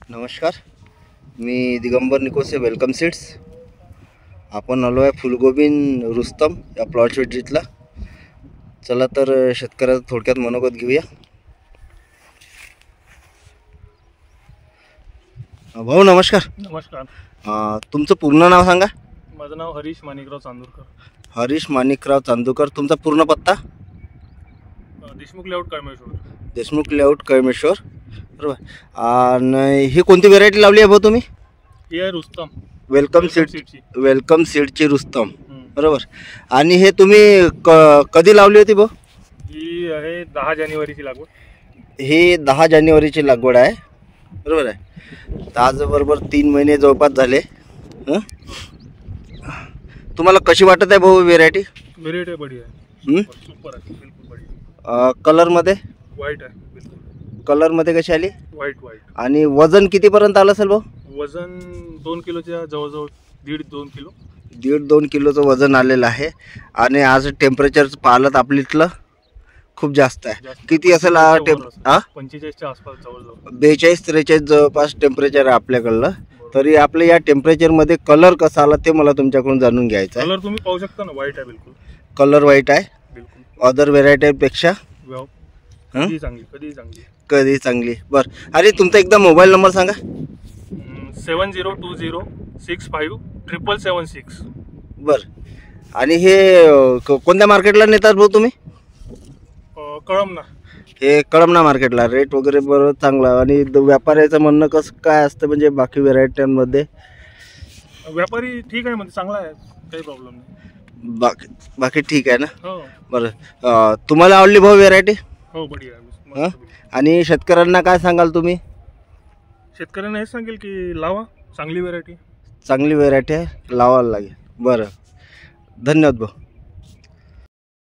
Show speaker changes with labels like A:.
A: नमस्कार, मी Digambar Nikose, welcome seeds. आपण आलो आहे फुलगोबीन रुस्तम या प्लॉट विजिटला. चला तर शेतकऱ्याचं थोडक्यात मनोगत घेऊया. भाऊ नमस्कार.
B: नमस्कार.
A: तुमचं पूर्ण नाव सांगा.
B: माझं नाव हरीश माणिकराव चांदूरकर.
A: हरीश माणिकराव चांदूरकर. तुमचा पूर्ण पत्ता?
B: देशमुख लेआउट कळमेश्वर.
A: देशमुख लेआउट कळमेश्वर, बरोबर. आणि ही कोणती व्हेरायटी लावली आहे भाऊ तुम्ही?
B: ही आहे रुस्तम.
A: वेलकम सीडची रुस्तम, बरोबर. आणि हे तुम्ही कधी लावली होती भाऊ?
B: ही आहे 10 जानेवारीची लागवड.
A: ही 10 जानेवारीची लागवड आहे, बरोबर आहे. तर आज बरोबर 3 महिने जवळपास झाले. तुम्हाला कशी वाटत आहे भाऊ व्हेरायटी?
B: व्हेरायटी बढिया आहे, सुपर आहे, बिलकुल बढिया.
A: कलरमध्ये?
B: व्हाईट आहे, बिलकुल.
A: कलरमध्ये कशी आली?
B: व्हाईट.
A: आणि वजन कितीपर्यंत आलं असेल भाऊ?
B: वजन 2 किलोच्या जवळजवळ, 1.5-2 किलो.
A: 1.5-2 किलोचं वजन आलेलं आहे. आणि आज टेम्परेचर पाहिलं तर आपल्या इथलं खूप जास्त आहे. किती असेल?
B: 45च्या आसपास जवळजवळ.
A: 42-43 जवळपास टेम्परेचर आहे आपल्याकडलं. तरी आपल्या या टेम्परेचरमध्ये कलर कसा आला ते मला तुमच्याकडून जाणून घ्यायचं आहे.
B: कलर तुम्ही पाहू शकता ना, व्हाईट आहे बिलकुल.
A: कलर व्हाईट आहे,
B: बिलकुल.
A: अदर व्हेरायटीपेक्षा कधी चांगली. बरं. अरे तुमचा एकदा मोबाईल नंबर सांगा.
B: 7020657776.
A: बरं. आणि हे कोणत्या मार्केटला नेतात भाऊ तुम्ही?
B: कळमना.
A: हे कळमना मार्केटला. रेट वगैरे बरोबर चांगला. आणि व्यापाऱ्याचं म्हणणं कसं काय असतं म्हणजे बाकी व्हेरायट्यांमध्ये?
B: व्यापारी ठीक आहे म्हणजे चांगला आहे, काही प्रॉब्लेम नाही.
A: बाकी ठीक आहे ना?
B: हो.
A: बरं. तुम्हाला आवडली भाऊ व्हेरायटी?
B: हो, बढिया.
A: आणि शेतकऱ्यांना काय सांगाल तुम्ही?
B: शेतकऱ्यांना हेच सांगेल की लावा, चांगली व्हेरायटी
A: आहे, लावायला लागेल. बरं, धन्यवाद भाऊ.